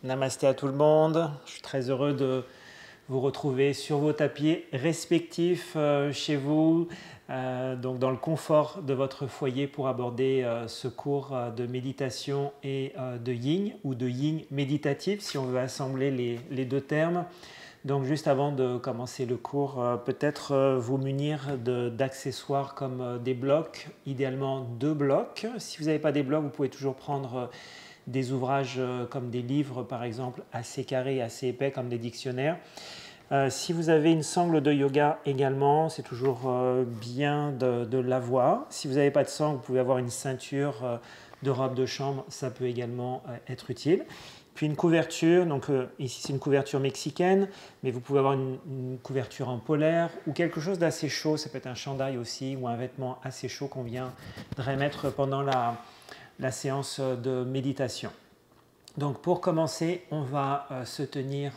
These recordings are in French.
Namasté à tout le monde. Je suis très heureux de vous retrouver sur vos tapis respectifs chez vous, donc dans le confort de votre foyer pour aborder ce cours de méditation et de yin ou de yin méditatif si on veut assembler les deux termes. Donc juste avant de commencer le cours, peut-être vous munir d'accessoires comme des blocs, idéalement 2 blocs. Si vous n'avez pas des blocs, vous pouvez toujours prendre des ouvrages comme des livres par exemple assez carrés, assez épais comme des dictionnaires. Si vous avez une sangle de yoga également, c'est toujours bien de l'avoir. Si vous n'avez pas de sangle, vous pouvez avoir une ceinture de robe de chambre, ça peut également être utile. Puis une couverture, donc ici c'est une couverture mexicaine, mais vous pouvez avoir une couverture en polaire ou quelque chose d'assez chaud, ça peut être un chandail aussi ou un vêtement assez chaud qu'on viendrait mettre pendant la séance de méditation. Donc pour commencer, on va se tenir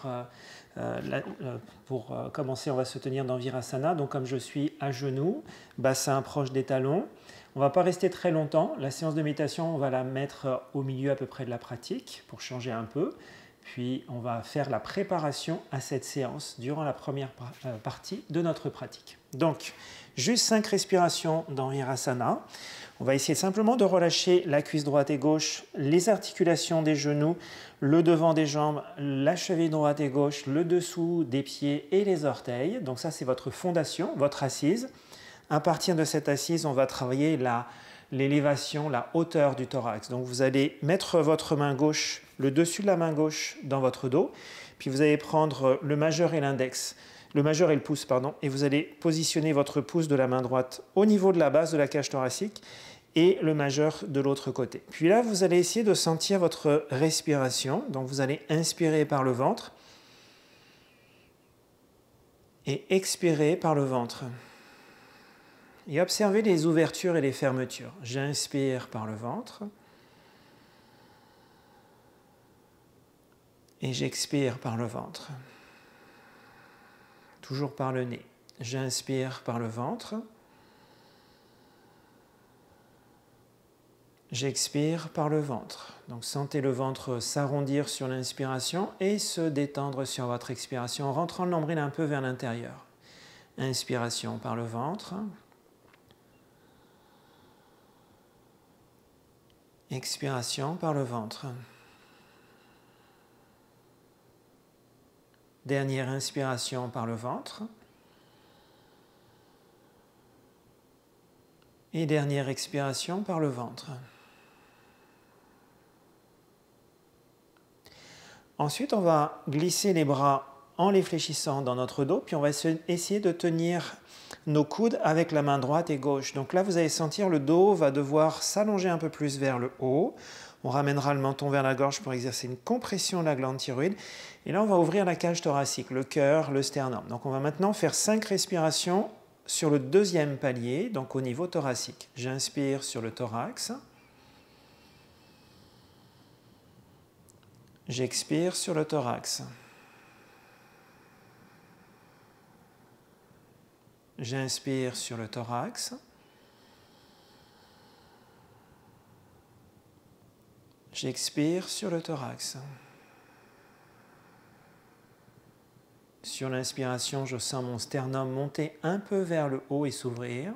dans Virasana. Donc comme je suis à genoux, bassin proche des talons. On ne va pas rester très longtemps. La séance de méditation, on va la mettre au milieu à peu près de la pratique pour changer un peu. Puis on va faire la préparation à cette séance durant la première partie de notre pratique. Donc juste 5 respirations dans Virasana. On va essayer simplement de relâcher la cuisse droite et gauche, les articulations des genoux, le devant des jambes, la cheville droite et gauche, le dessous des pieds et les orteils. Donc ça, c'est votre fondation, votre assise. À partir de cette assise, on va travailler l'élévation, la hauteur du thorax. Donc vous allez mettre votre main gauche, le dessus de la main gauche dans votre dos, puis vous allez prendre le majeur et l'index. Le majeur et le pouce, pardon, et vous allez positionner votre pouce de la main droite au niveau de la base de la cage thoracique et le majeur de l'autre côté. Puis là, vous allez essayer de sentir votre respiration. Donc vous allez inspirer par le ventre et expirer par le ventre. Et observez les ouvertures et les fermetures. J'inspire par le ventre et j'expire par le ventre. Toujours par le nez. J'inspire par le ventre. J'expire par le ventre. Donc sentez le ventre s'arrondir sur l'inspiration et se détendre sur votre expiration en rentrant le nombril un peu vers l'intérieur. Inspiration par le ventre. Expiration par le ventre. Dernière inspiration par le ventre. Et dernière expiration par le ventre. Ensuite, on va glisser les bras en les fléchissant dans notre dos, puis on va essayer de tenir nos coudes avec la main droite et gauche. Donc là, vous allez sentir le dos va devoir s'allonger un peu plus vers le haut. On ramènera le menton vers la gorge pour exercer une compression de la glande thyroïde. Et là, on va ouvrir la cage thoracique, le cœur, le sternum. Donc on va maintenant faire 5 respirations sur le deuxième palier, donc au niveau thoracique. J'inspire sur le thorax. J'expire sur le thorax. J'inspire sur le thorax. J'expire sur le thorax. Sur l'inspiration, je sens mon sternum monter un peu vers le haut et s'ouvrir.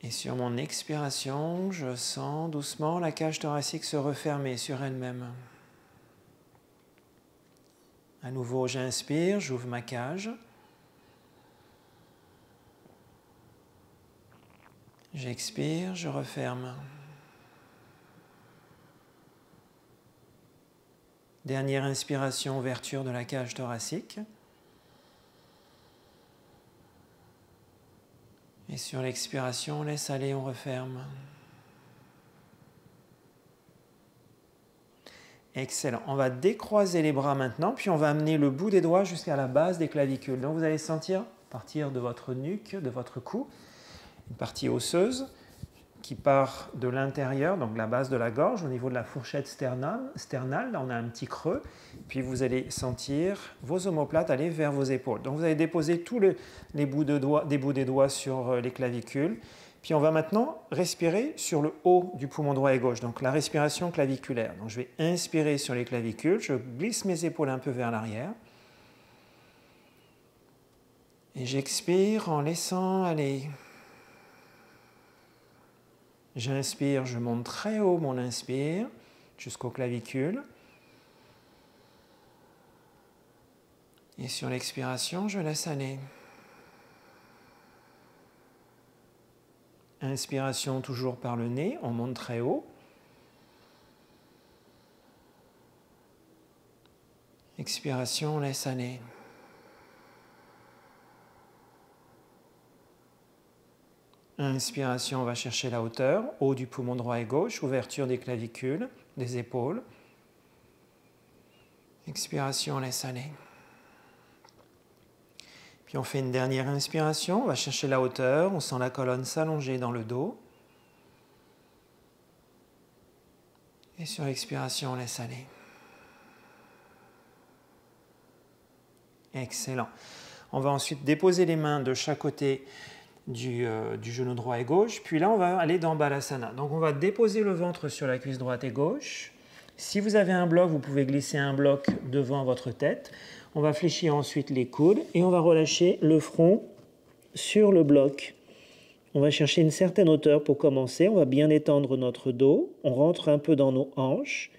Et sur mon expiration, je sens doucement la cage thoracique se refermer sur elle-même. À nouveau, j'inspire, j'ouvre ma cage. J'expire, je referme. Dernière inspiration, ouverture de la cage thoracique. Et sur l'expiration, on laisse aller, on referme. Excellent. On va décroiser les bras maintenant, puis on va amener le bout des doigts jusqu'à la base des clavicules. Donc vous allez sentir, à partir de votre nuque, de votre cou, une partie osseuse qui part de l'intérieur, donc la base de la gorge, au niveau de la fourchette sternale. Là, on a un petit creux. Puis vous allez sentir vos omoplates aller vers vos épaules. Donc vous allez déposer tous les bouts des doigts sur les clavicules. Puis on va maintenant respirer sur le haut du poumon droit et gauche, donc la respiration claviculaire. Donc je vais inspirer sur les clavicules, je glisse mes épaules un peu vers l'arrière. Et j'expire en laissant aller. J'inspire, je monte très haut mon inspire jusqu'aux clavicules. Et sur l'expiration, je laisse aller. Inspiration toujours par le nez, on monte très haut. Expiration, on laisse aller. Inspiration, on va chercher la hauteur, haut du poumon droit et gauche, ouverture des clavicules, des épaules. Expiration, on laisse aller. Puis on fait une dernière inspiration, on va chercher la hauteur, on sent la colonne s'allonger dans le dos. Et sur l'expiration, on laisse aller. Excellent. On va ensuite déposer les mains de chaque côté du genou droit et gauche. Puis là, on va aller dans Balasana. Donc on va déposer le ventre sur la cuisse droite et gauche. Si vous avez un bloc, vous pouvez glisser un bloc devant votre tête. On va fléchir ensuite les coudes et on va relâcher le front sur le bloc. On va chercher une certaine hauteur pour commencer. On va bien étendre notre dos. On rentre un peu dans nos hanches.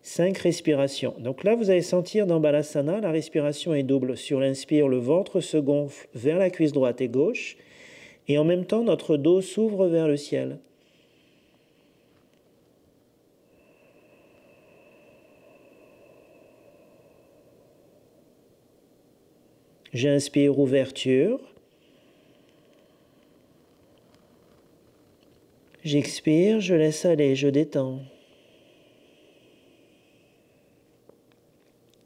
5 respirations. Donc là, vous allez sentir dans Balasana, la respiration est double. Sur l'inspire, le ventre se gonfle vers la cuisse droite et gauche. Et en même temps, notre dos s'ouvre vers le ciel. J'inspire ouverture. J'expire, je laisse aller, je détends.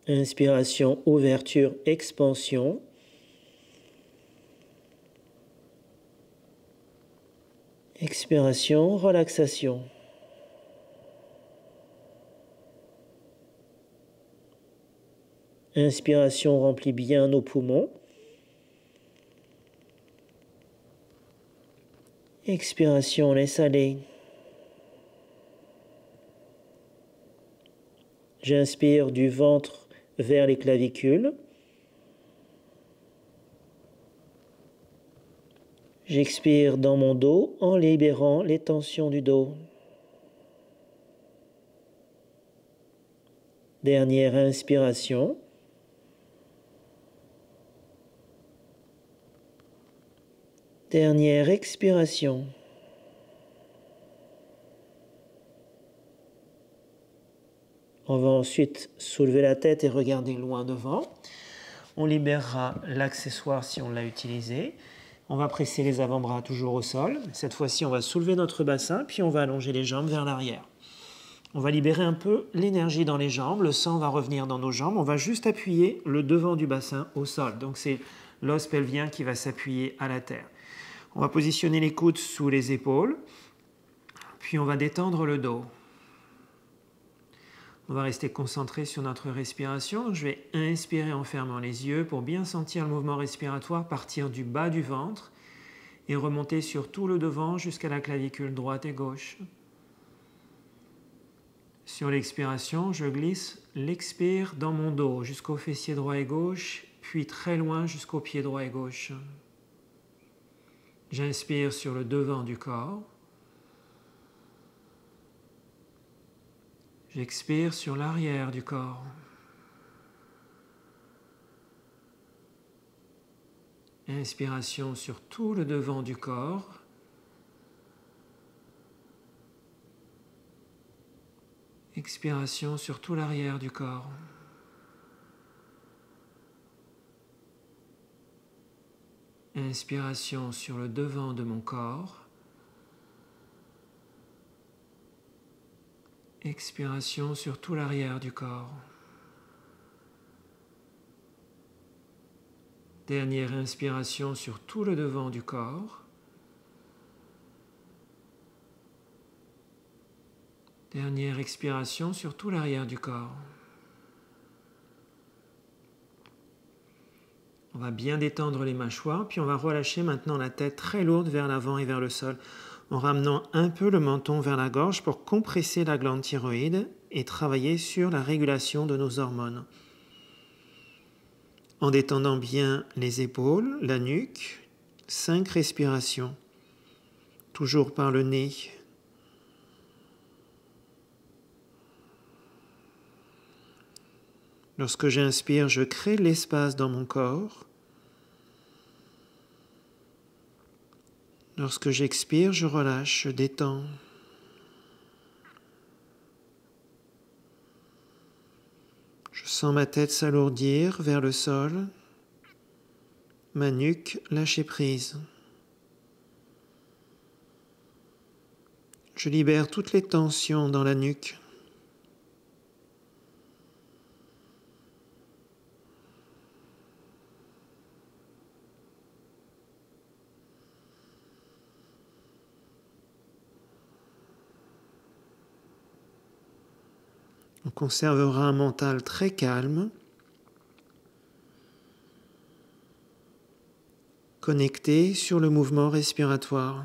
Inspiration, ouverture, expansion. Expiration, relaxation. Inspiration remplit bien nos poumons. Expiration, laisse aller. J'inspire du ventre vers les clavicules. J'expire dans mon dos en libérant les tensions du dos. Dernière inspiration. Dernière expiration. On va ensuite soulever la tête et regarder loin devant. On libérera l'accessoire si on l'a utilisé. On va presser les avant-bras toujours au sol. Cette fois-ci, on va soulever notre bassin, puis on va allonger les jambes vers l'arrière. On va libérer un peu l'énergie dans les jambes. Le sang va revenir dans nos jambes. On va juste appuyer le devant du bassin au sol. Donc c'est l'os pelvien qui va s'appuyer à la terre. On va positionner les coudes sous les épaules. Puis on va détendre le dos. On va rester concentré sur notre respiration. Donc je vais inspirer en fermant les yeux pour bien sentir le mouvement respiratoire partir du bas du ventre et remonter sur tout le devant jusqu'à la clavicule droite et gauche. Sur l'expiration, je glisse l'expire dans mon dos jusqu'au fessier droit et gauche, puis très loin jusqu'au pied droit et gauche. J'inspire sur le devant du corps. J'expire sur l'arrière du corps. Inspiration sur tout le devant du corps. Expiration sur tout l'arrière du corps. Inspiration sur le devant de mon corps. Expiration sur tout l'arrière du corps. Dernière inspiration sur tout le devant du corps. Dernière expiration sur tout l'arrière du corps. On va bien détendre les mâchoires, puis on va relâcher maintenant la tête très lourde vers l'avant et vers le sol. en ramenant un peu le menton vers la gorge pour compresser la glande thyroïde et travailler sur la régulation de nos hormones. En détendant bien les épaules, la nuque, 5 respirations, toujours par le nez. Lorsque j'inspire, je crée l'espace dans mon corps. Lorsque j'expire, je relâche, je détends. Je sens ma tête s'alourdir vers le sol, ma nuque lâcher prise. Je libère toutes les tensions dans la nuque. On conservera un mental très calme, connecté sur le mouvement respiratoire.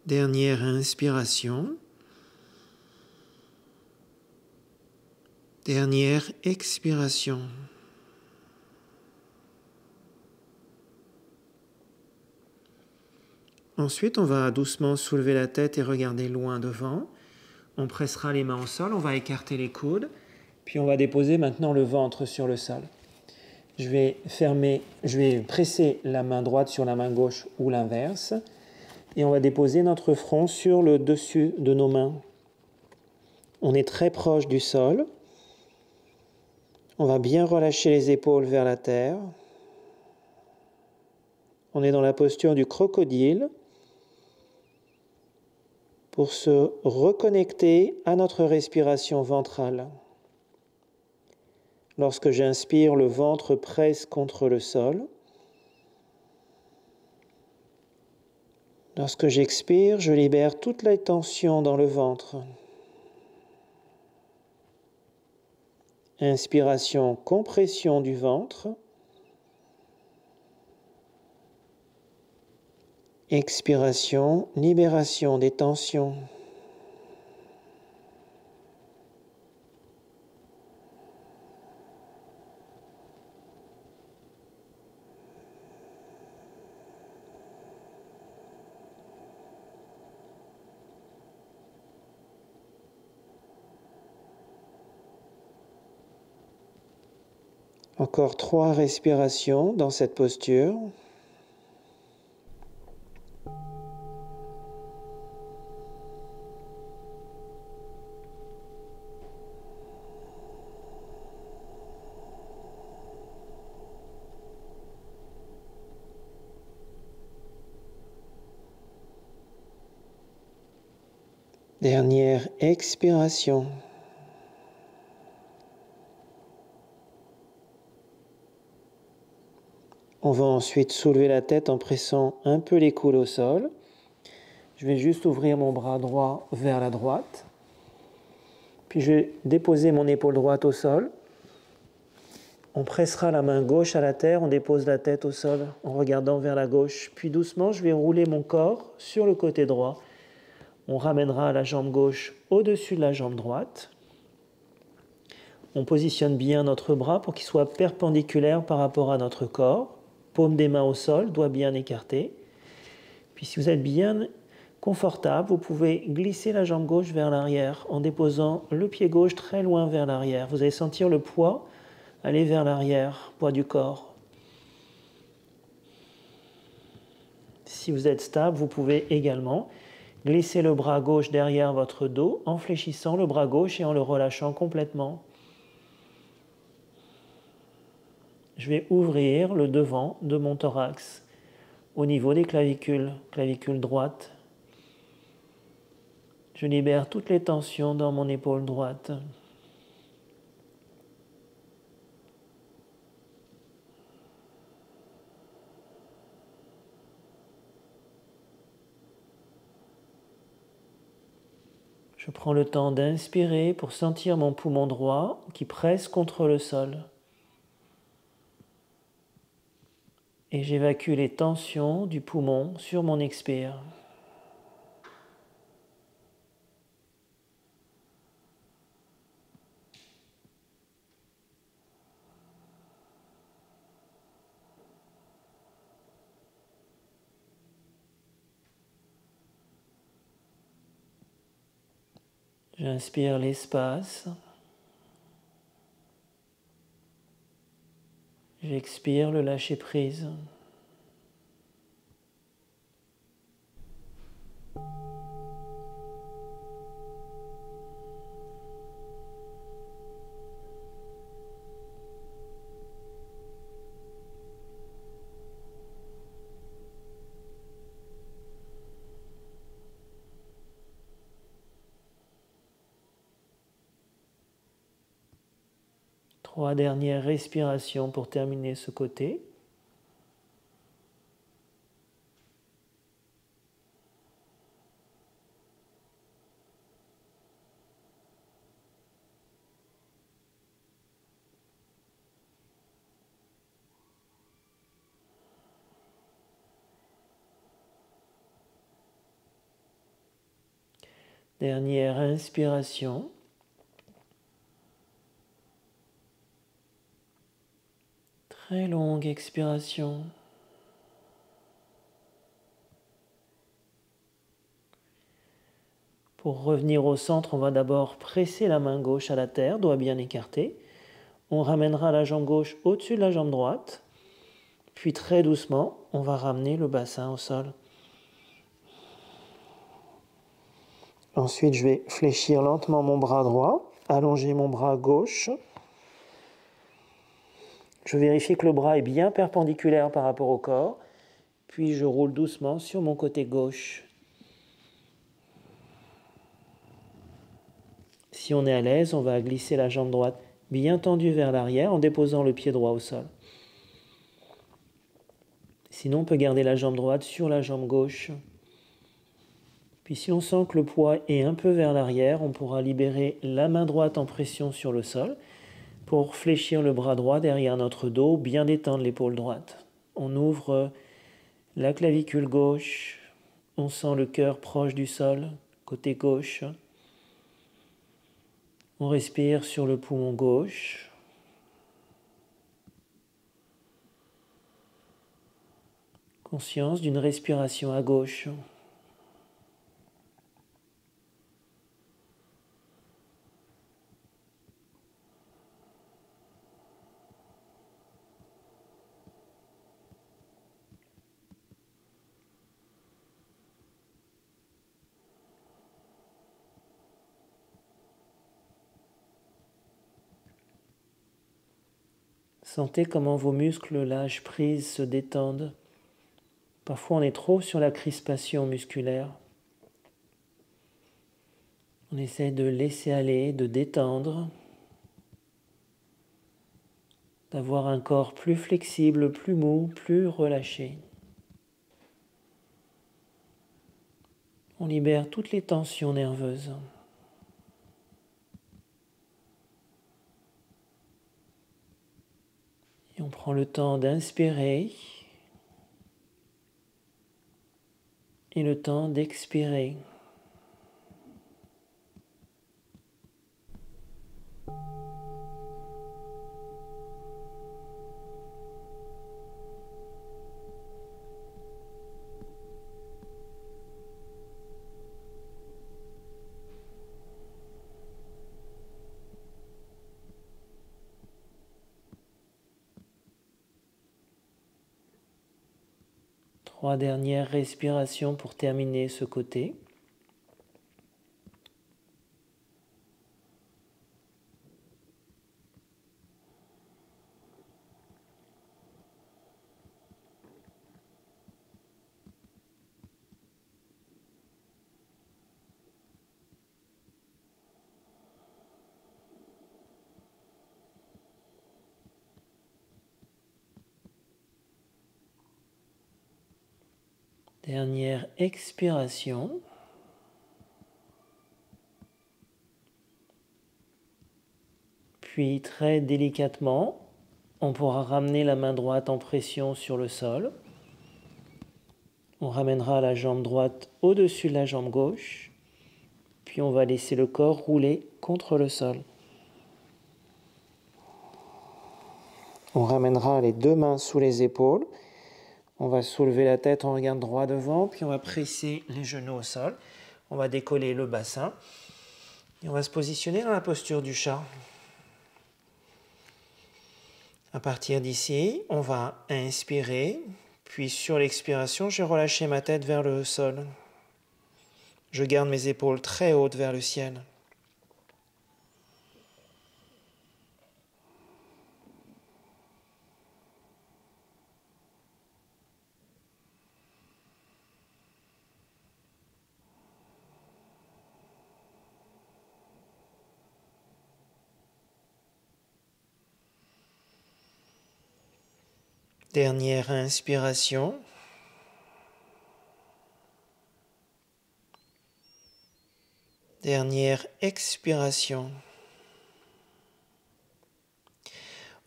Dernière inspiration. Dernière expiration. Ensuite, on va doucement soulever la tête et regarder loin devant. On pressera les mains au sol, on va écarter les coudes, puis on va déposer maintenant le ventre sur le sol. Je vais presser la main droite sur la main gauche ou l'inverse, et on va déposer notre front sur le dessus de nos mains. On est très proche du sol. On va bien relâcher les épaules vers la terre. On est dans la posture du crocodile pour se reconnecter à notre respiration ventrale. Lorsque j'inspire, le ventre presse contre le sol. Lorsque j'expire, je libère toute la tension dans le ventre. Inspiration, compression du ventre. Expiration, libération des tensions. Encore 3 respirations dans cette posture. Dernière expiration. On va ensuite soulever la tête en pressant un peu les coudes au sol. Je vais juste ouvrir mon bras droit vers la droite. Puis je vais déposer mon épaule droite au sol. On pressera la main gauche à la terre, on dépose la tête au sol en regardant vers la gauche. Puis doucement, je vais rouler mon corps sur le côté droit. On ramènera la jambe gauche au-dessus de la jambe droite. On positionne bien notre bras pour qu'il soit perpendiculaire par rapport à notre corps. Paume des mains au sol, doigts bien écartés. Puis si vous êtes bien confortable, vous pouvez glisser la jambe gauche vers l'arrière en déposant le pied gauche très loin vers l'arrière. Vous allez sentir le poids aller vers l'arrière, poids du corps. Si vous êtes stable, vous pouvez également glisser le bras gauche derrière votre dos en fléchissant le bras gauche et en le relâchant complètement. Je vais ouvrir le devant de mon thorax au niveau des clavicules, clavicule droite. Je libère toutes les tensions dans mon épaule droite. Je prends le temps d'inspirer pour sentir mon poumon droit qui presse contre le sol. Et j'évacue les tensions du poumon sur mon expire. J'inspire l'espace. J'expire le lâcher-prise. Trois dernières respirations pour terminer ce côté. Dernière inspiration. Très longue expiration. Pour revenir au centre, on va d'abord presser la main gauche à la terre, doigt bien écarté. On ramènera la jambe gauche au-dessus de la jambe droite. Puis très doucement, on va ramener le bassin au sol. Ensuite, je vais fléchir lentement mon bras droit, allonger mon bras gauche. Je vérifie que le bras est bien perpendiculaire par rapport au corps. Puis je roule doucement sur mon côté gauche. Si on est à l'aise, on va glisser la jambe droite bien tendue vers l'arrière en déposant le pied droit au sol. Sinon, on peut garder la jambe droite sur la jambe gauche. Puis si on sent que le poids est un peu vers l'arrière, on pourra libérer la main droite en pression sur le sol pour fléchir le bras droit derrière notre dos, bien détendre l'épaule droite. On ouvre la clavicule gauche, on sent le cœur proche du sol, côté gauche. On respire sur le poumon gauche. Conscience d'une respiration à gauche. Sentez comment vos muscles lâchent prise, se détendent. Parfois on est trop sur la crispation musculaire. On essaie de laisser aller, de détendre, d'avoir un corps plus flexible, plus mou, plus relâché. On libère toutes les tensions nerveuses. Et on prend le temps d'inspirer et le temps d'expirer. Trois dernières respirations pour terminer ce côté. Dernière expiration. Puis très délicatement, on pourra ramener la main droite en pression sur le sol. On ramènera la jambe droite au-dessus de la jambe gauche. Puis on va laisser le corps rouler contre le sol. On ramènera les deux mains sous les épaules. On va soulever la tête, on regarde droit devant, puis on va presser les genoux au sol. On va décoller le bassin. Et on va se positionner dans la posture du chat. À partir d'ici, on va inspirer, puis sur l'expiration, je vais relâcher ma tête vers le sol. Je garde mes épaules très hautes vers le ciel. Dernière inspiration. Dernière expiration.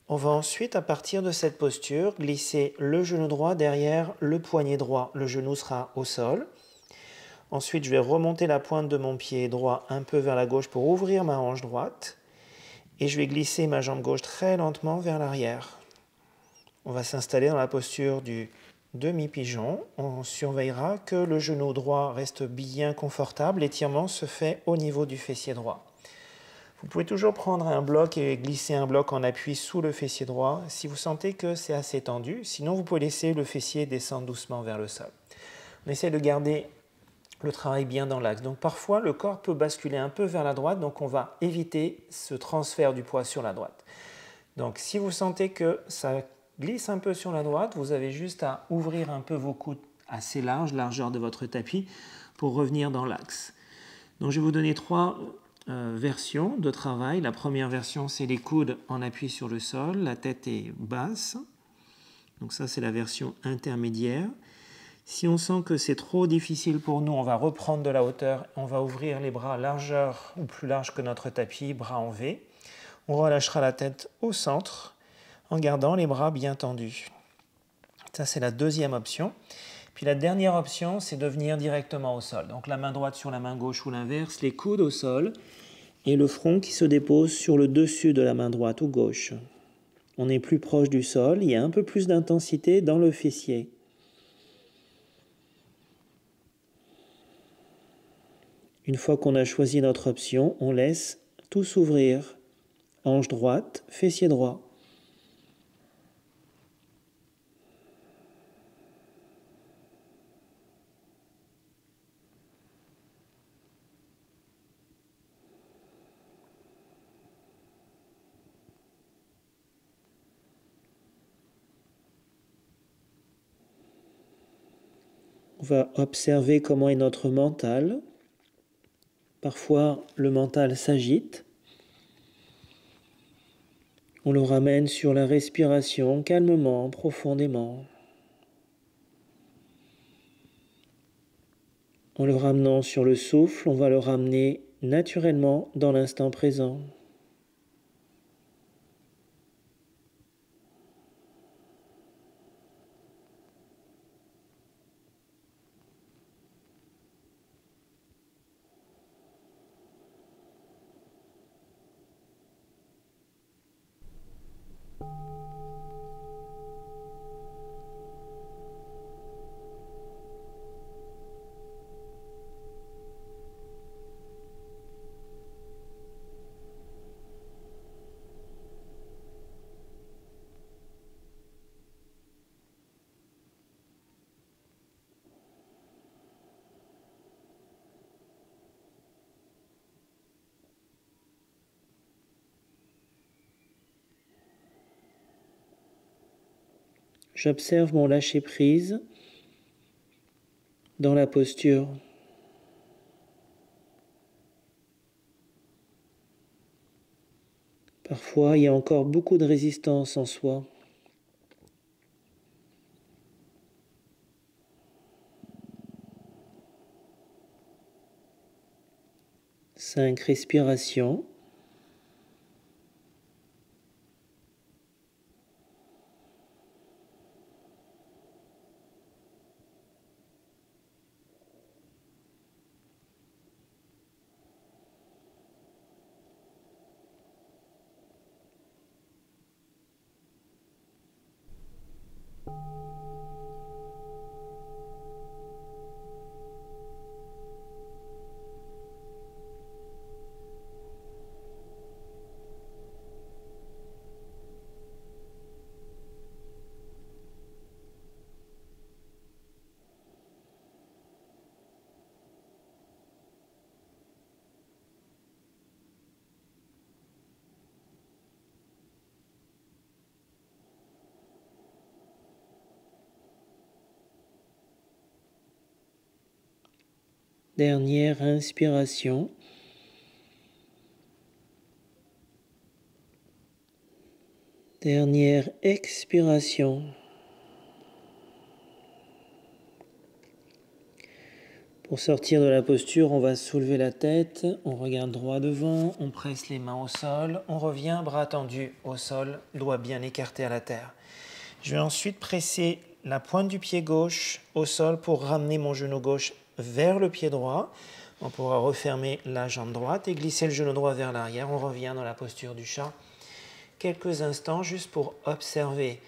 On va ensuite, à partir de cette posture, glisser le genou droit derrière le poignet droit. Le genou sera au sol. Ensuite, je vais remonter la pointe de mon pied droit un peu vers la gauche pour ouvrir ma hanche droite. Et je vais glisser ma jambe gauche très lentement vers l'arrière. On va s'installer dans la posture du demi-pigeon. On surveillera que le genou droit reste bien confortable. L'étirement se fait au niveau du fessier droit. Vous pouvez toujours prendre un bloc et glisser un bloc en appui sous le fessier droit si vous sentez que c'est assez tendu. Sinon, vous pouvez laisser le fessier descendre doucement vers le sol. On essaie de garder le travail bien dans l'axe. Donc parfois, le corps peut basculer un peu vers la droite, donc on va éviter ce transfert du poids sur la droite. Donc si vous sentez que ça glisse un peu sur la droite, vous avez juste à ouvrir un peu vos coudes assez larges, largeur de votre tapis, pour revenir dans l'axe. Donc je vais vous donner trois versions de travail. La première version, c'est les coudes en appui sur le sol, la tête est basse. Donc ça, c'est la version intermédiaire. Si on sent que c'est trop difficile pour nous, on va reprendre de la hauteur, on va ouvrir les bras largeur ou plus large que notre tapis, bras en V. On relâchera la tête au centre en gardant les bras bien tendus. Ça, c'est la deuxième option. Puis la dernière option, c'est de venir directement au sol. Donc la main droite sur la main gauche ou l'inverse, les coudes au sol et le front qui se dépose sur le dessus de la main droite ou gauche. On est plus proche du sol, il y a un peu plus d'intensité dans le fessier. Une fois qu'on a choisi notre option, on laisse tout s'ouvrir. Hanche droite, fessier droit. On va observer comment est notre mental. Parfois, le mental s'agite. On le ramène sur la respiration calmement, profondément. En le ramenant sur le souffle, on va le ramener naturellement dans l'instant présent. J'observe mon lâcher-prise dans la posture. Parfois, il y a encore beaucoup de résistance en soi. 5 respirations. Dernière inspiration. Dernière expiration. Pour sortir de la posture, on va soulever la tête, on regarde droit devant, on presse les mains au sol, on revient bras tendus au sol, doigts bien écartés à la terre. Je vais ensuite presser la pointe du pied gauche au sol pour ramener mon genou gauche vers le pied droit. On pourra refermer la jambe droite et glisser le genou droit vers l'arrière. On revient dans la posture du chat. Quelques instants juste pour observer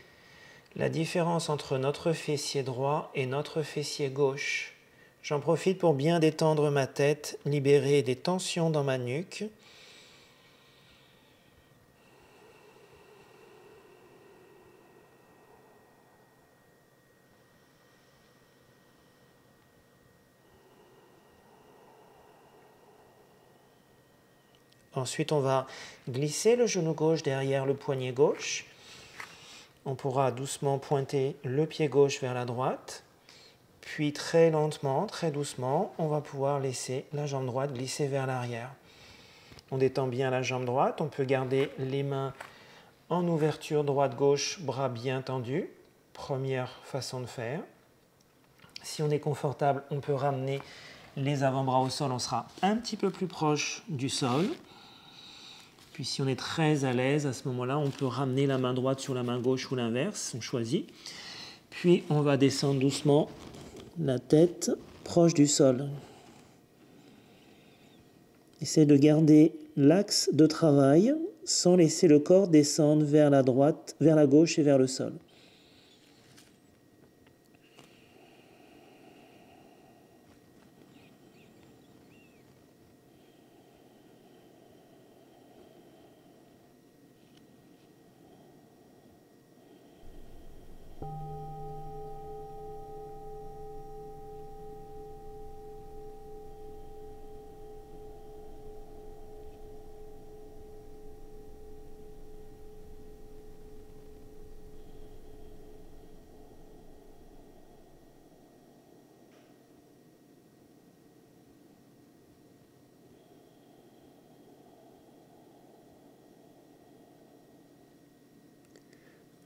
la différence entre notre fessier droit et notre fessier gauche. J'en profite pour bien détendre ma tête, libérer des tensions dans ma nuque. Ensuite, on va glisser le genou gauche derrière le poignet gauche. On pourra doucement pointer le pied gauche vers la droite. Puis très lentement, très doucement, on va pouvoir laisser la jambe droite glisser vers l'arrière. On détend bien la jambe droite. On peut garder les mains en ouverture droite-gauche, bras bien tendus. Première façon de faire. Si on est confortable, on peut ramener les avant-bras au sol. On sera un petit peu plus proche du sol. Puis si on est très à l'aise, à ce moment-là, on peut ramener la main droite sur la main gauche ou l'inverse, on choisit. Puis on va descendre doucement la tête proche du sol. Essayez de garder l'axe de travail sans laisser le corps descendre vers la droite, vers la gauche et vers le sol.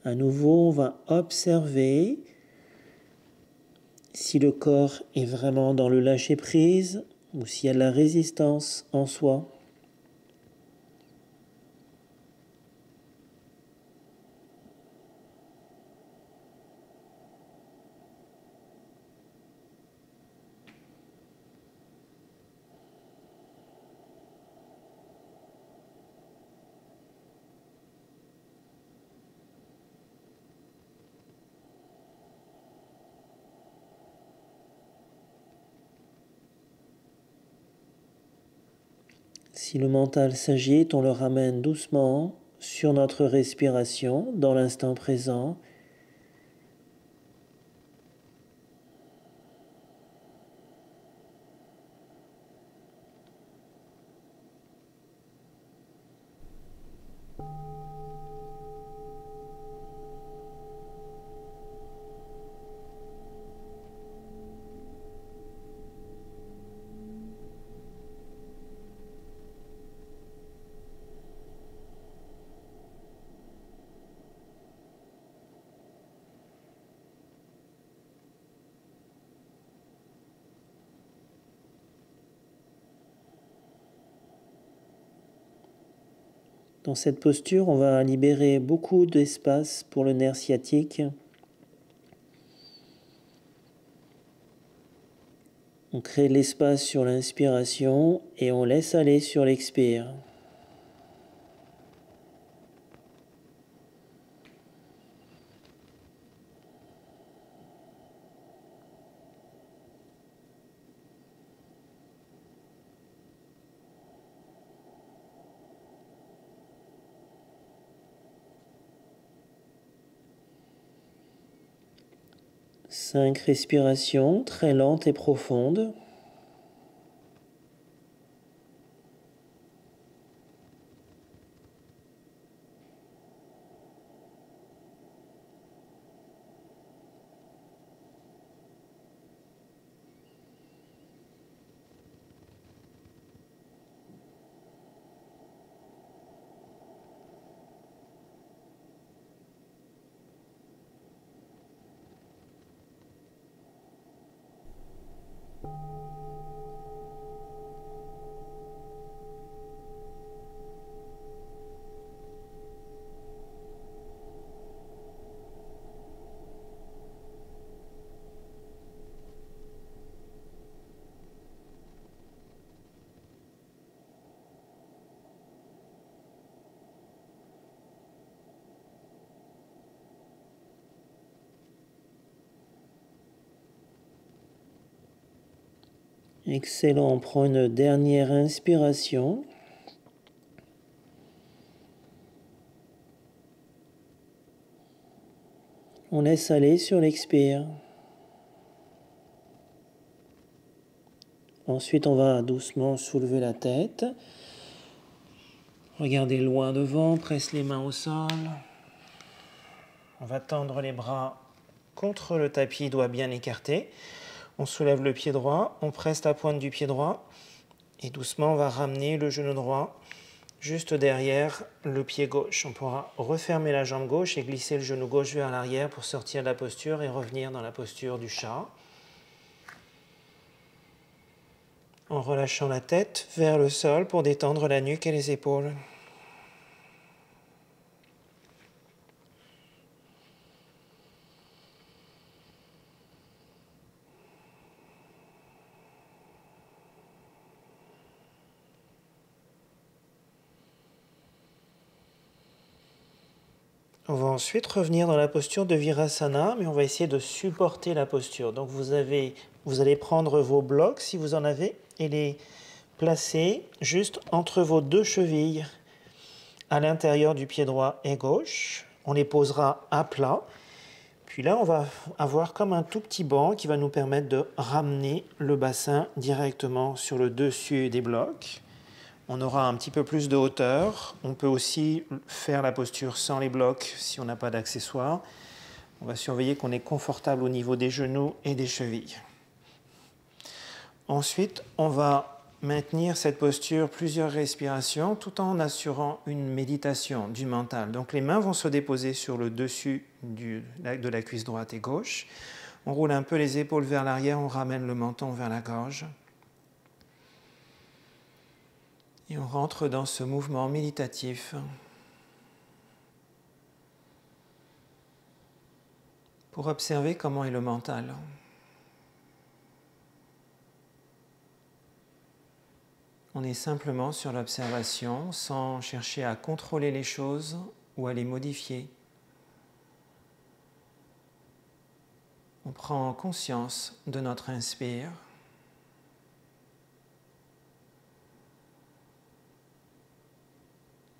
À nouveau, on va observer si le corps est vraiment dans le lâcher-prise ou s'il y a de la résistance en soi. Si le mental s'agite, on le ramène doucement sur notre respiration dans l'instant présent. Dans cette posture, on va libérer beaucoup d'espace pour le nerf sciatique. On crée de l'espace sur l'inspiration et on laisse aller sur l'expire. Cinq respirations très lentes et profondes. Excellent, on prend une dernière inspiration. On laisse aller sur l'expire. Ensuite, on va doucement soulever la tête. Regardez loin devant, presse les mains au sol. On va tendre les bras contre le tapis, doigts bien écartés. On soulève le pied droit, on presse la pointe du pied droit et doucement on va ramener le genou droit juste derrière le pied gauche. On pourra refermer la jambe gauche et glisser le genou gauche vers l'arrière pour sortir de la posture et revenir dans la posture du chat. En relâchant la tête vers le sol pour détendre la nuque et les épaules. On va ensuite revenir dans la posture de Virasana, mais on va essayer de supporter la posture. Donc vous allez prendre vos blocs, si vous en avez, et les placer juste entre vos deux chevilles, à l'intérieur du pied droit et gauche. On les posera à plat. Puis là, on va avoir comme un tout petit banc qui va nous permettre de ramener le bassin directement sur le dessus des blocs. On aura un petit peu plus de hauteur. On peut aussi faire la posture sans les blocs si on n'a pas d'accessoires. On va surveiller qu'on est confortable au niveau des genoux et des chevilles. Ensuite, on va maintenir cette posture plusieurs respirations tout en assurant une méditation du mental. Donc les mains vont se déposer sur le dessus de la cuisse droite et gauche. On roule un peu les épaules vers l'arrière, on ramène le menton vers la gorge. Et on rentre dans ce mouvement méditatif pour observer comment est le mental. On est simplement sur l'observation sans chercher à contrôler les choses ou à les modifier. On prend conscience de notre inspire.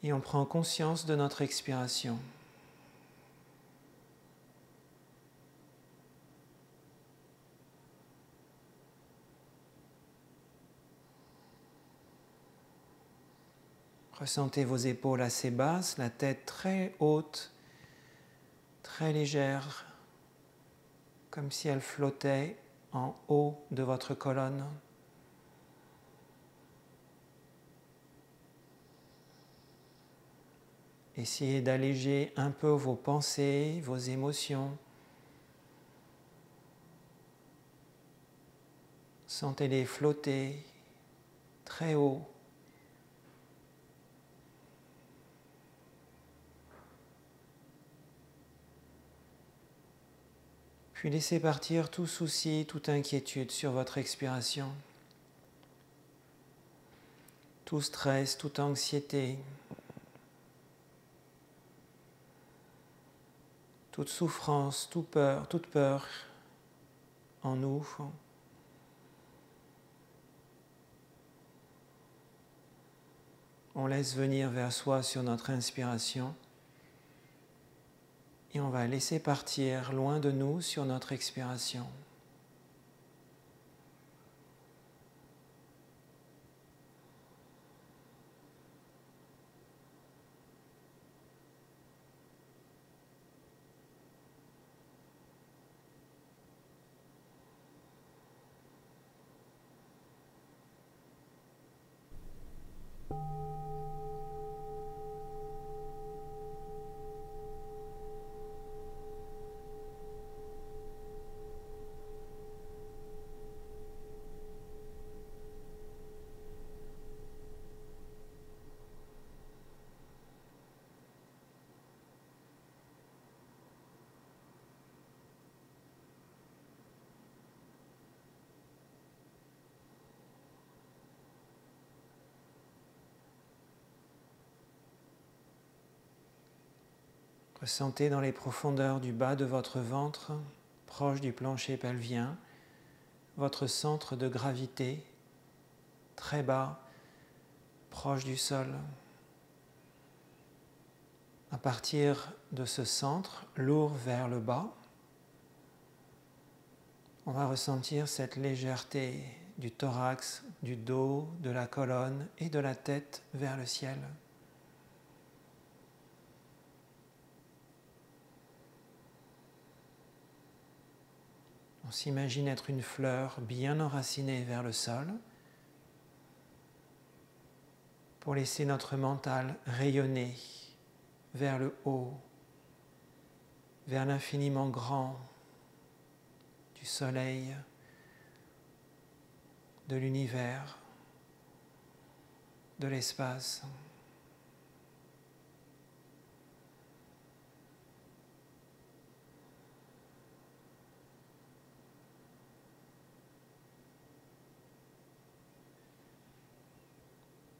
Et on prend conscience de notre expiration. Ressentez vos épaules assez basses, la tête très haute, très légère, comme si elle flottait en haut de votre colonne. Essayez d'alléger un peu vos pensées, vos émotions. Sentez-les flotter très haut. Puis laissez partir tout souci, toute inquiétude sur votre expiration. Tout stress, toute anxiété. Toute souffrance, toute peur en nous. On laisse venir vers soi sur notre inspiration et on va laisser partir loin de nous sur notre expiration. Ressentez dans les profondeurs du bas de votre ventre, proche du plancher pelvien, votre centre de gravité très bas, proche du sol. À partir de ce centre, lourd vers le bas, on va ressentir cette légèreté du thorax, du dos, de la colonne et de la tête vers le ciel. On s'imagine être une fleur bien enracinée vers le sol pour laisser notre mental rayonner vers le haut, vers l'infiniment grand du soleil, de l'univers, de l'espace.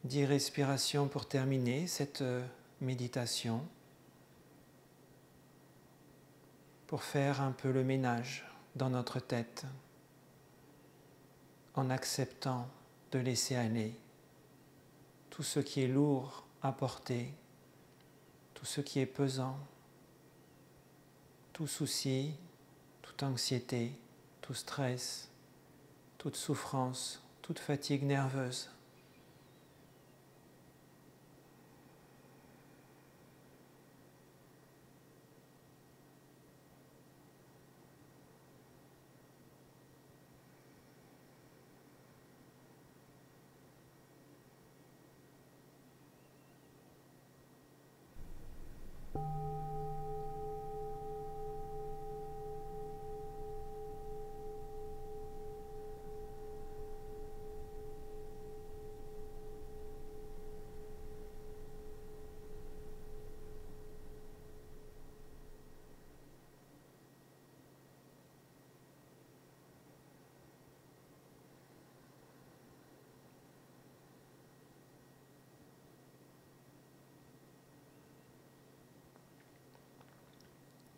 Dix respirations pour terminer cette méditation, pour faire un peu le ménage dans notre tête, en acceptant de laisser aller tout ce qui est lourd à porter, tout ce qui est pesant, tout souci, toute anxiété, tout stress, toute souffrance, toute fatigue nerveuse.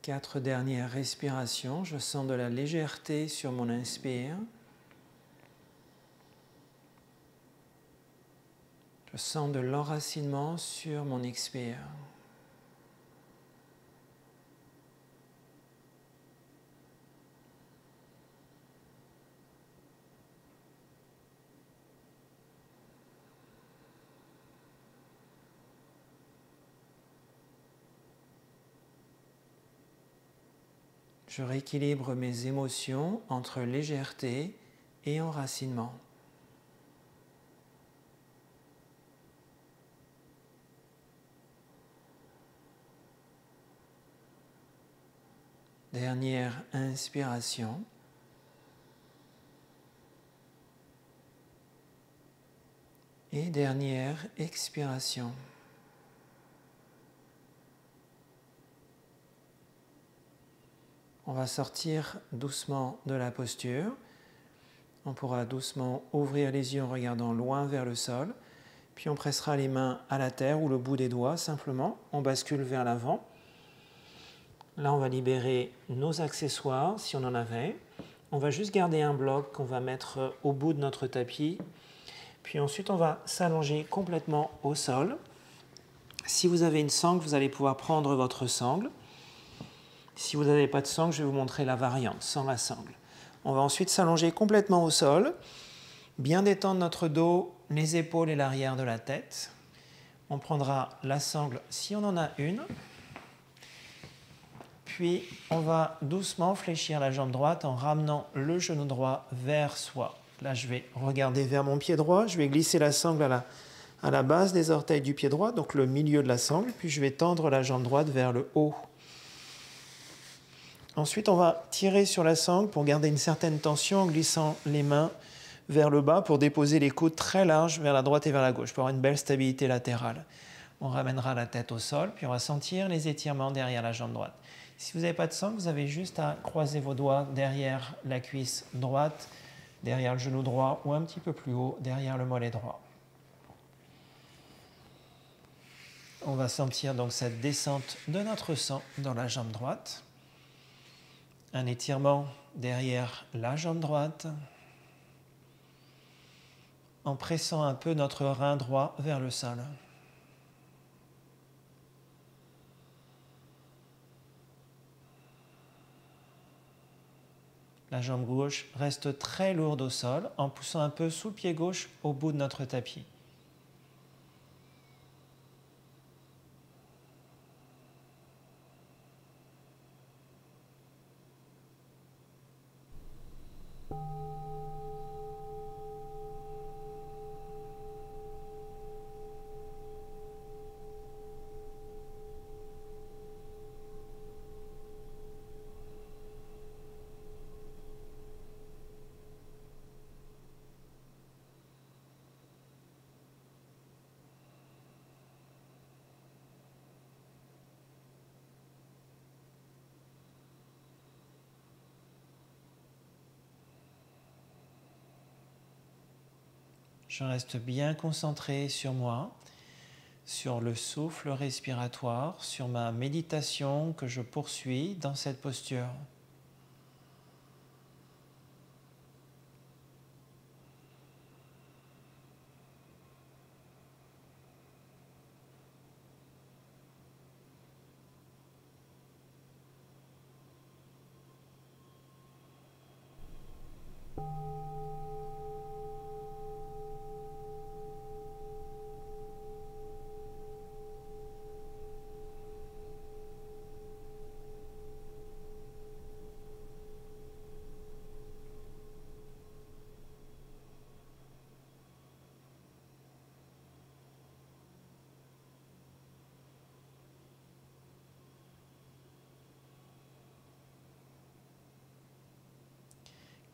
Quatre dernières respirations, je sens de la légèreté sur mon inspire. Je sens de l'enracinement sur mon expire. Je rééquilibre mes émotions entre légèreté et enracinement. Dernière inspiration. Et dernière expiration. On va sortir doucement de la posture. On pourra doucement ouvrir les yeux en regardant loin vers le sol. Puis on pressera les mains à la terre ou le bout des doigts simplement. On bascule vers l'avant. Là, on va libérer nos accessoires si on en avait. On va juste garder un bloc qu'on va mettre au bout de notre tapis. Puis ensuite, on va s'allonger complètement au sol. Si vous avez une sangle, vous allez pouvoir prendre votre sangle. Si vous n'avez pas de sangle, je vais vous montrer la variante sans la sangle. On va ensuite s'allonger complètement au sol, bien détendre notre dos, les épaules et l'arrière de la tête. On prendra la sangle si on en a une. Puis on va doucement fléchir la jambe droite en ramenant le genou droit vers soi. Là, je vais regarder vers mon pied droit. Je vais glisser la sangle à la base des orteils du pied droit, donc le milieu de la sangle. Puis je vais tendre la jambe droite vers le haut. Ensuite, on va tirer sur la sangle pour garder une certaine tension en glissant les mains vers le bas pour déposer les coudes très larges vers la droite et vers la gauche pour avoir une belle stabilité latérale. On ramènera la tête au sol, puis on va sentir les étirements derrière la jambe droite. Si vous n'avez pas de sangle, vous avez juste à croiser vos doigts derrière la cuisse droite, derrière le genou droit ou un petit peu plus haut, derrière le mollet droit. On va sentir donc cette descente de notre sang dans la jambe droite. Un étirement derrière la jambe droite. en pressant un peu notre rein droit vers le sol. La jambe gauche reste très lourde au sol en poussant un peu sous le pied gauche au bout de notre tapis. Je reste bien concentré sur moi, sur le souffle respiratoire, sur ma méditation que je poursuis dans cette posture.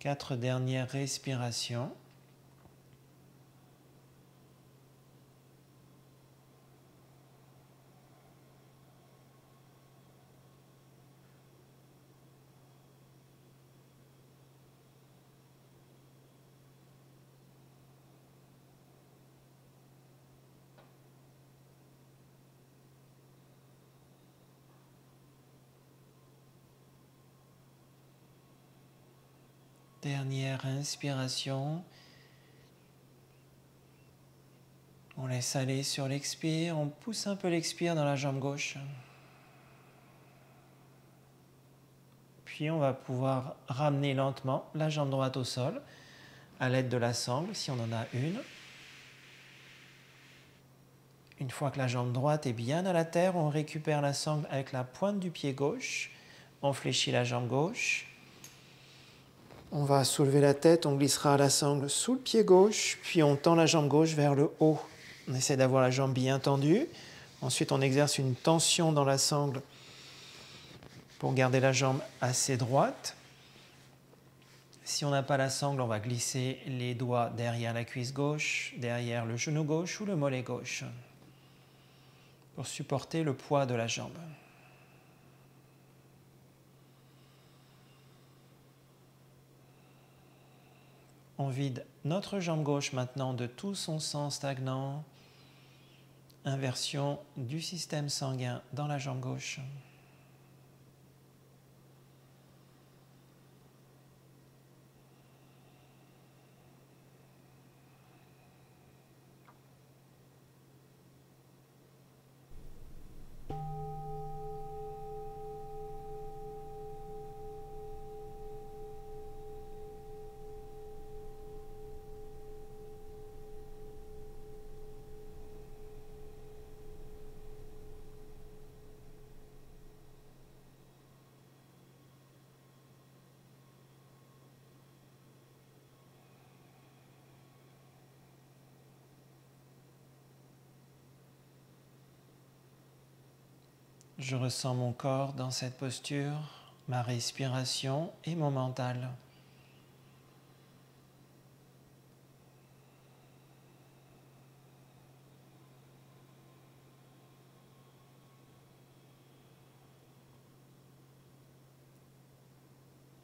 Quatre dernières respirations. Dernière inspiration. On laisse aller sur l'expire, on pousse un peu l'expire dans la jambe gauche. Puis on va pouvoir ramener lentement la jambe droite au sol à l'aide de la sangle si on en a une. Une fois que la jambe droite est bien à la terre, on récupère la sangle avec la pointe du pied gauche. On fléchit la jambe gauche. On va soulever la tête, on glissera la sangle sous le pied gauche, puis on tend la jambe gauche vers le haut. On essaie d'avoir la jambe bien tendue. Ensuite, on exerce une tension dans la sangle pour garder la jambe assez droite. Si on n'a pas la sangle, on va glisser les doigts derrière la cuisse gauche, derrière le genou gauche ou le mollet gauche pour supporter le poids de la jambe. On vide notre jambe gauche maintenant de tout son sang stagnant. Inversion du système sanguin dans la jambe gauche. Je ressens mon corps dans cette posture, ma respiration et mon mental.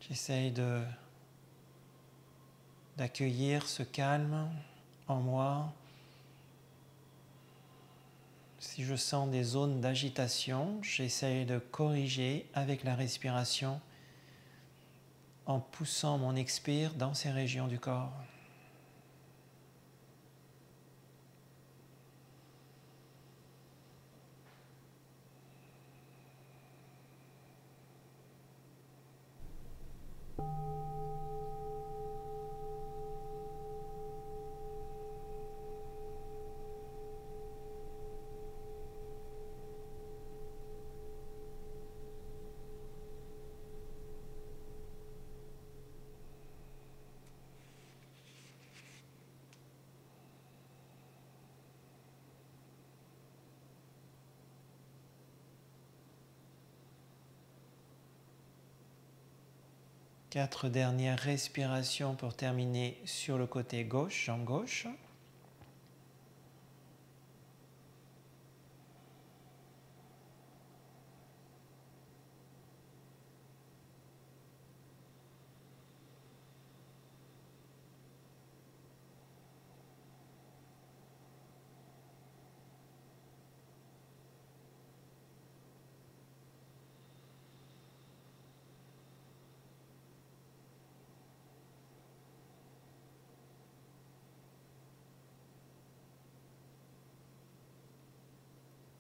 J'essaye d'accueillir ce calme en moi. Si je sens des zones d'agitation, j'essaye de corriger avec la respiration en poussant mon expire dans ces régions du corps. 4 dernières respirations pour terminer sur le côté gauche, jambe gauche.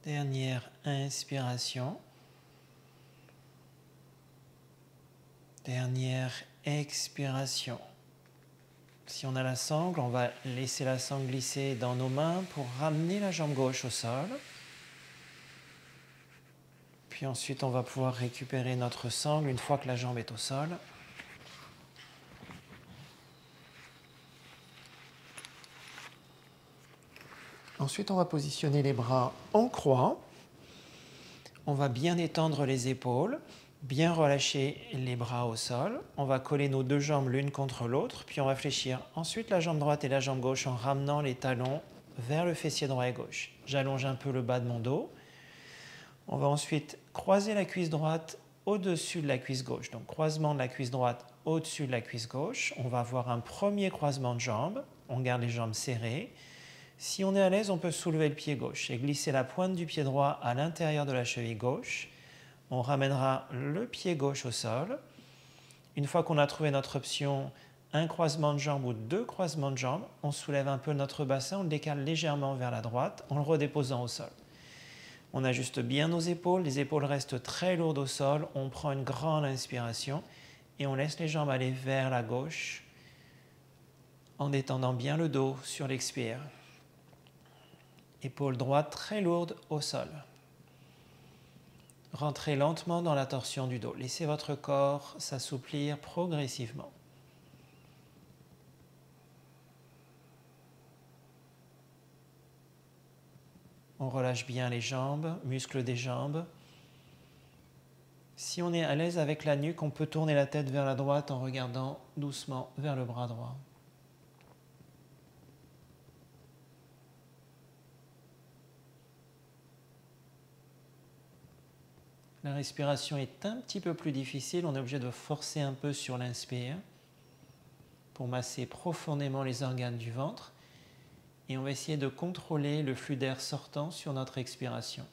Dernière inspiration. Dernière expiration. Si on a la sangle, on va laisser la sangle glisser dans nos mains pour ramener la jambe gauche au sol. Puis ensuite, on va pouvoir récupérer notre sangle une fois que la jambe est au sol. Ensuite, on va positionner les bras en croix. On va bien étendre les épaules, bien relâcher les bras au sol. On va coller nos deux jambes l'une contre l'autre, puis on va fléchir ensuite la jambe droite et la jambe gauche en ramenant les talons vers le fessier droit et gauche. J'allonge un peu le bas de mon dos. On va ensuite croiser la cuisse droite au-dessus de la cuisse gauche. Donc croisement de la cuisse droite au-dessus de la cuisse gauche. On va avoir un premier croisement de jambes. On garde les jambes serrées. Si on est à l'aise, on peut soulever le pied gauche et glisser la pointe du pied droit à l'intérieur de la cheville gauche. On ramènera le pied gauche au sol. Une fois qu'on a trouvé notre option, un croisement de jambes ou deux croisements de jambes, on soulève un peu notre bassin, on le décale légèrement vers la droite en le redéposant au sol. On ajuste bien nos épaules, les épaules restent très lourdes au sol, on prend une grande inspiration et on laisse les jambes aller vers la gauche en détendant bien le dos sur l'expire. Épaule droite très lourde au sol. Rentrez lentement dans la torsion du dos. Laissez votre corps s'assouplir progressivement. On relâche bien les jambes, muscles des jambes. Si on est à l'aise avec la nuque, on peut tourner la tête vers la droite en regardant doucement vers le bras droit. La respiration est un petit peu plus difficile, on est obligé de forcer un peu sur l'inspire pour masser profondément les organes du ventre et on va essayer de contrôler le flux d'air sortant sur notre expiration.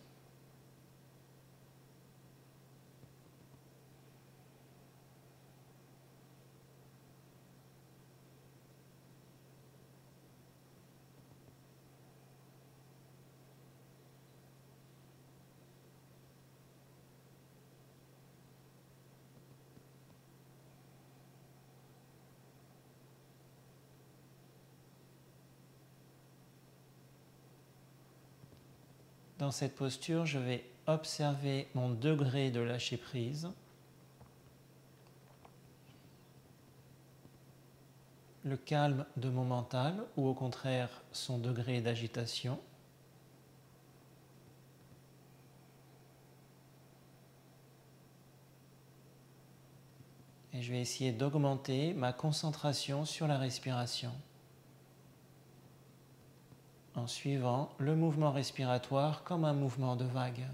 Dans cette posture, je vais observer mon degré de lâcher prise, le calme de mon mental ou au contraire son degré d'agitation. Et je vais essayer d'augmenter ma concentration sur la respiration en suivant le mouvement respiratoire comme un mouvement de vague.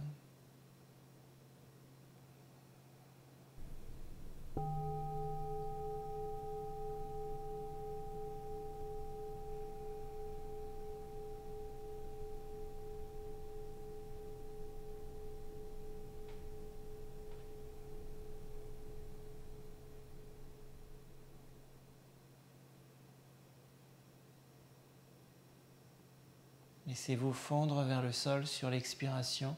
Laissez-vous fondre vers le sol sur l'expiration.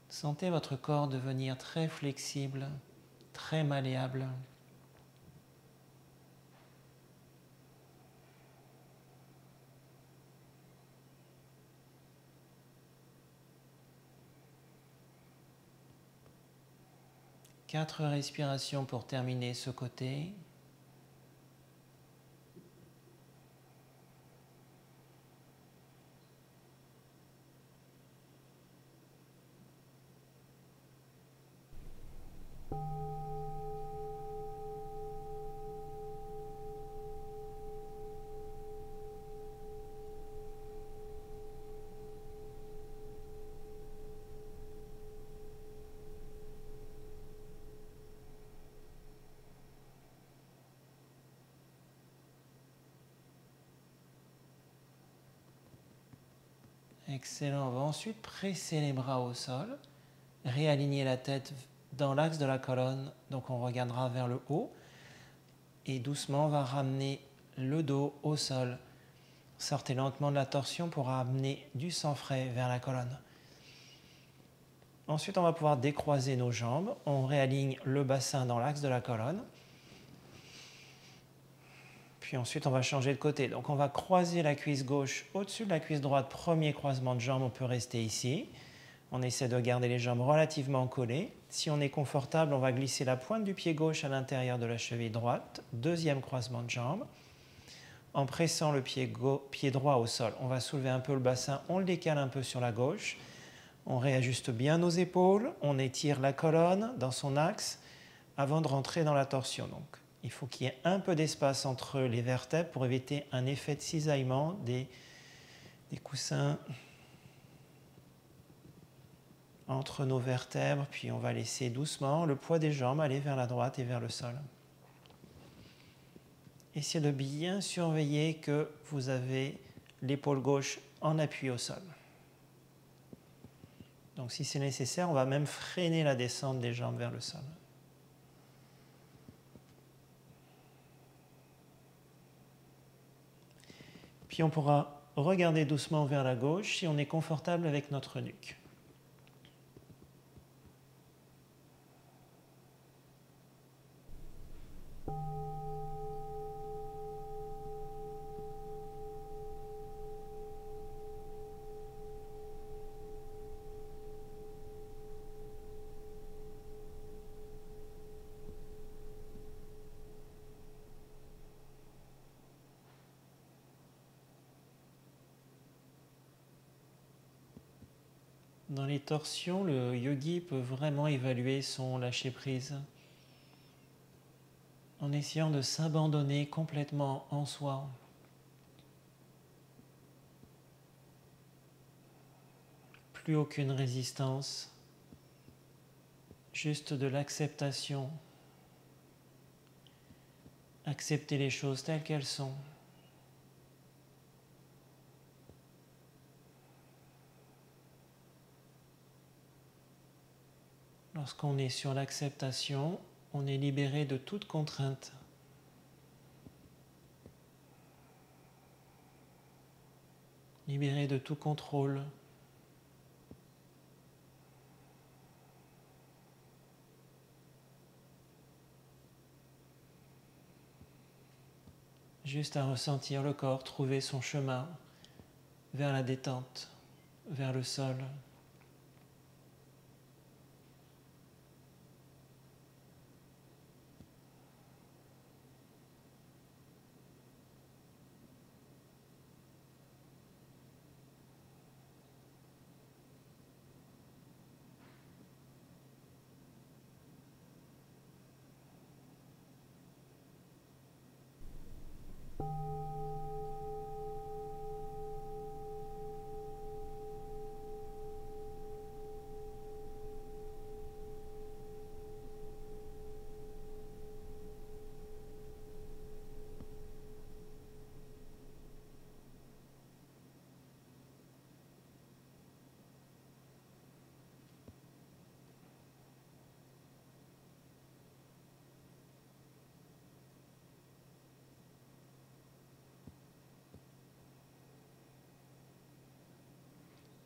Sentez votre corps devenir très flexible, très malléable. Quatre respirations pour terminer ce côté. Excellent. On va ensuite presser les bras au sol, réaligner la tête dans l'axe de la colonne, donc on regardera vers le haut, et doucement on va ramener le dos au sol. Sortez lentement de la torsion pour amener du sang frais vers la colonne. Ensuite, on va pouvoir décroiser nos jambes. On réaligne le bassin dans l'axe de la colonne. Puis ensuite, on va changer de côté. Donc, on va croiser la cuisse gauche au-dessus de la cuisse droite. Premier croisement de jambes, on peut rester ici. On essaie de garder les jambes relativement collées. Si on est confortable, on va glisser la pointe du pied gauche à l'intérieur de la cheville droite. Deuxième croisement de jambes. En pressant le pied droit au sol, on va soulever un peu le bassin, on le décale un peu sur la gauche, on réajuste bien nos épaules, on étire la colonne dans son axe avant de rentrer dans la torsion. Donc, il faut qu'il y ait un peu d'espace entre les vertèbres pour éviter un effet de cisaillement des coussins entre nos vertèbres, puis on va laisser doucement le poids des jambes aller vers la droite et vers le sol. Essayez de bien surveiller que vous avez l'épaule gauche en appui au sol. Donc si c'est nécessaire, on va même freiner la descente des jambes vers le sol. Puis on pourra regarder doucement vers la gauche si on est confortable avec notre nuque. Dans les torsions, le yogi peut vraiment évaluer son lâcher-prise en essayant de s'abandonner complètement en soi. Plus aucune résistance, juste de l'acceptation. Accepter les choses telles qu'elles sont. Lorsqu'on est sur l'acceptation, on est libéré de toute contrainte. Libéré de tout contrôle. Juste à ressentir le corps trouver son chemin vers la détente, vers le sol.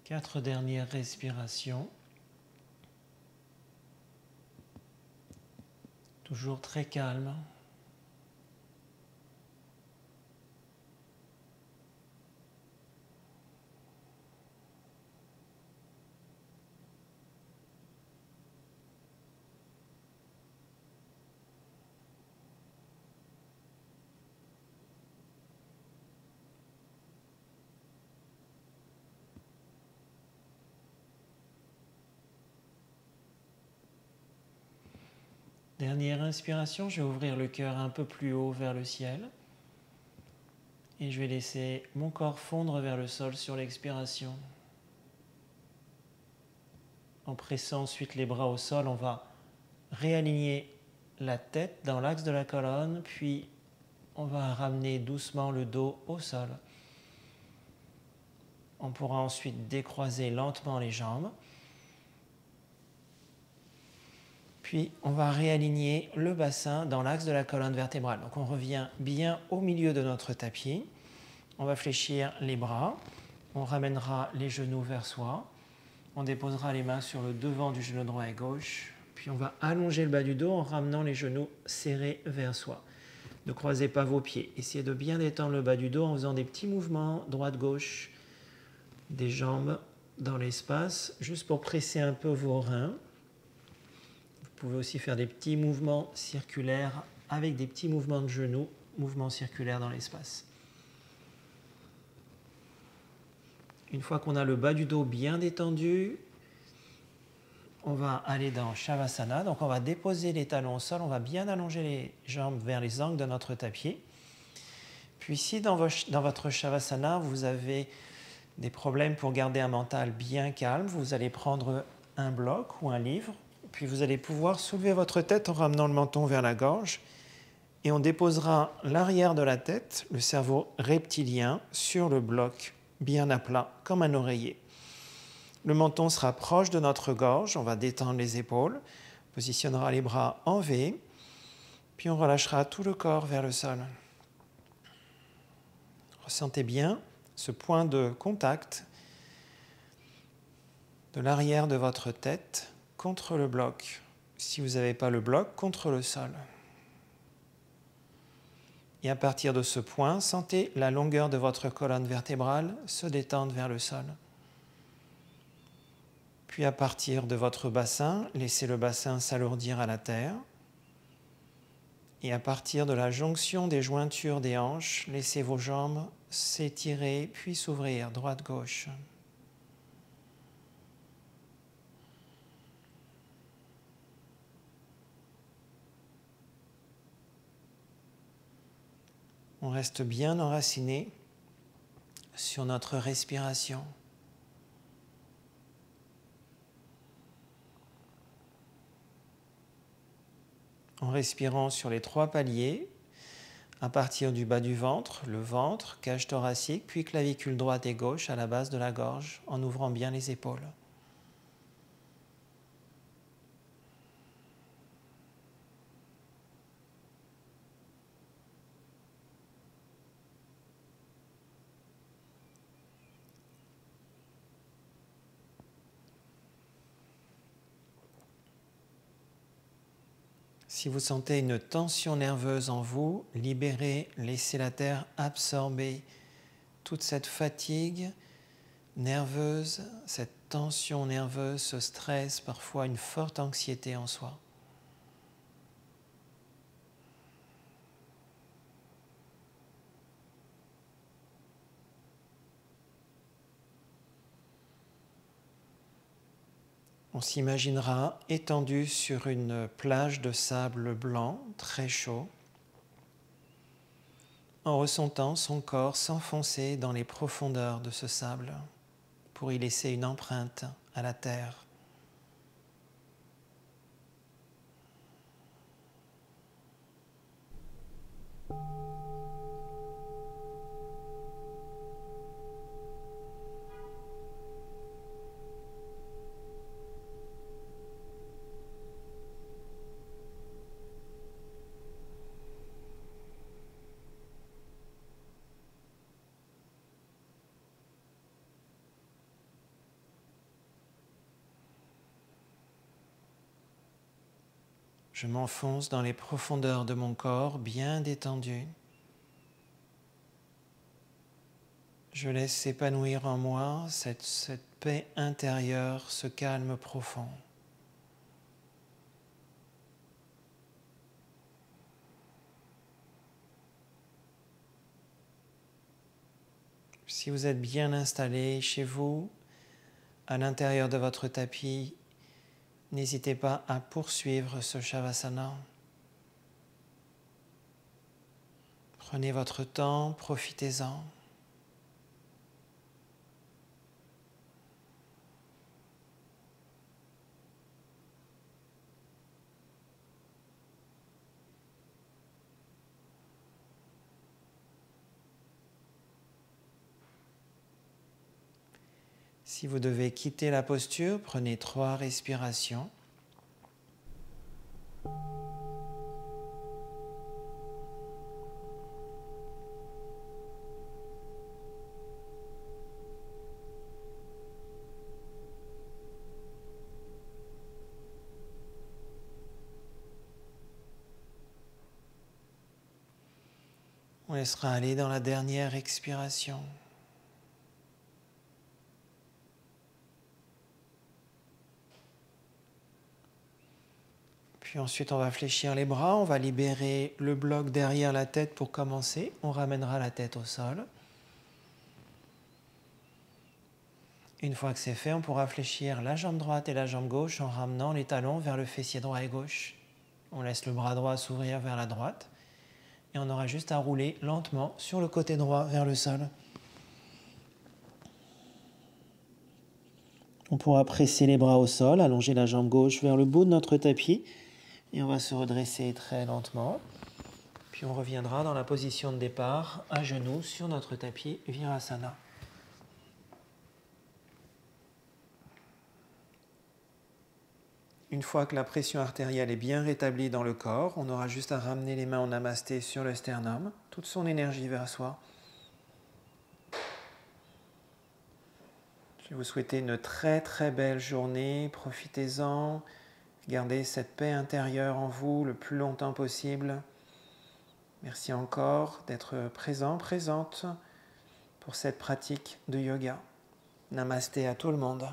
Quatre dernières respirations. Toujours très calme. Dernière inspiration, je vais ouvrir le cœur un peu plus haut vers le ciel. Et je vais laisser mon corps fondre vers le sol sur l'expiration. En pressant ensuite les bras au sol, on va réaligner la tête dans l'axe de la colonne, puis on va ramener doucement le dos au sol. On pourra ensuite décroiser lentement les jambes. Puis on va réaligner le bassin dans l'axe de la colonne vertébrale. Donc on revient bien au milieu de notre tapis. On va fléchir les bras. On ramènera les genoux vers soi. On déposera les mains sur le devant du genou droit et gauche. Puis on va allonger le bas du dos en ramenant les genoux serrés vers soi. Ne croisez pas vos pieds. Essayez de bien détendre le bas du dos en faisant des petits mouvements droite-gauche des jambes dans l'espace, juste pour presser un peu vos reins. Vous pouvez aussi faire des petits mouvements circulaires avec des petits mouvements de genoux, mouvements circulaires dans l'espace. Une fois qu'on a le bas du dos bien détendu, on va aller dans Shavasana. Donc on va déposer les talons au sol, on va bien allonger les jambes vers les angles de notre tapis. Puis si dans votre Shavasana, vous avez des problèmes pour garder un mental bien calme, vous allez prendre un bloc ou un livre, puis vous allez pouvoir soulever votre tête en ramenant le menton vers la gorge et on déposera l'arrière de la tête, le cerveau reptilien, sur le bloc bien à plat, comme un oreiller. Le menton sera proche de notre gorge, on va détendre les épaules, on positionnera les bras en V, puis on relâchera tout le corps vers le sol. Ressentez bien ce point de contact de l'arrière de votre tête contre le bloc. Si vous n'avez pas le bloc, contre le sol. Et à partir de ce point, sentez la longueur de votre colonne vertébrale se détendre vers le sol. Puis à partir de votre bassin, laissez le bassin s'alourdir à la terre. Et à partir de la jonction des jointures des hanches, laissez vos jambes s'étirer puis s'ouvrir droite-gauche. On reste bien enraciné sur notre respiration. En respirant sur les 3 paliers, à partir du bas du ventre, le ventre, cage thoracique, puis clavicule droite et gauche à la base de la gorge, en ouvrant bien les épaules. Si vous sentez une tension nerveuse en vous, libérez, laissez la terre absorber toute cette fatigue nerveuse, cette tension nerveuse, ce stress, parfois une forte anxiété en soi. On s'imaginera étendu sur une plage de sable blanc, très chaud, en ressentant son corps s'enfoncer dans les profondeurs de ce sable pour y laisser une empreinte à la terre. Je m'enfonce dans les profondeurs de mon corps, bien détendu. Je laisse s'épanouir en moi cette paix intérieure, ce calme profond. Si vous êtes bien installé chez vous, à l'intérieur de votre tapis, n'hésitez pas à poursuivre ce Shavasana. Prenez votre temps, profitez-en. Si vous devez quitter la posture, prenez 3 respirations. On laissera aller dans la dernière expiration. Puis ensuite, on va fléchir les bras, on va libérer le bloc derrière la tête pour commencer. On ramènera la tête au sol. Une fois que c'est fait, on pourra fléchir la jambe droite et la jambe gauche en ramenant les talons vers le fessier droit et gauche. On laisse le bras droit s'ouvrir vers la droite. Et on aura juste à rouler lentement sur le côté droit vers le sol. On pourra presser les bras au sol, allonger la jambe gauche vers le bout de notre tapis. Et on va se redresser très lentement. Puis on reviendra dans la position de départ, à genoux sur notre tapis Virasana. Une fois que la pression artérielle est bien rétablie dans le corps, on aura juste à ramener les mains en namasté sur le sternum, toute son énergie vers soi. Je vais vous souhaiter une très très belle journée, profitez-en, gardez cette paix intérieure en vous le plus longtemps possible. Merci encore d'être présent, présente pour cette pratique de yoga. Namasté à tout le monde.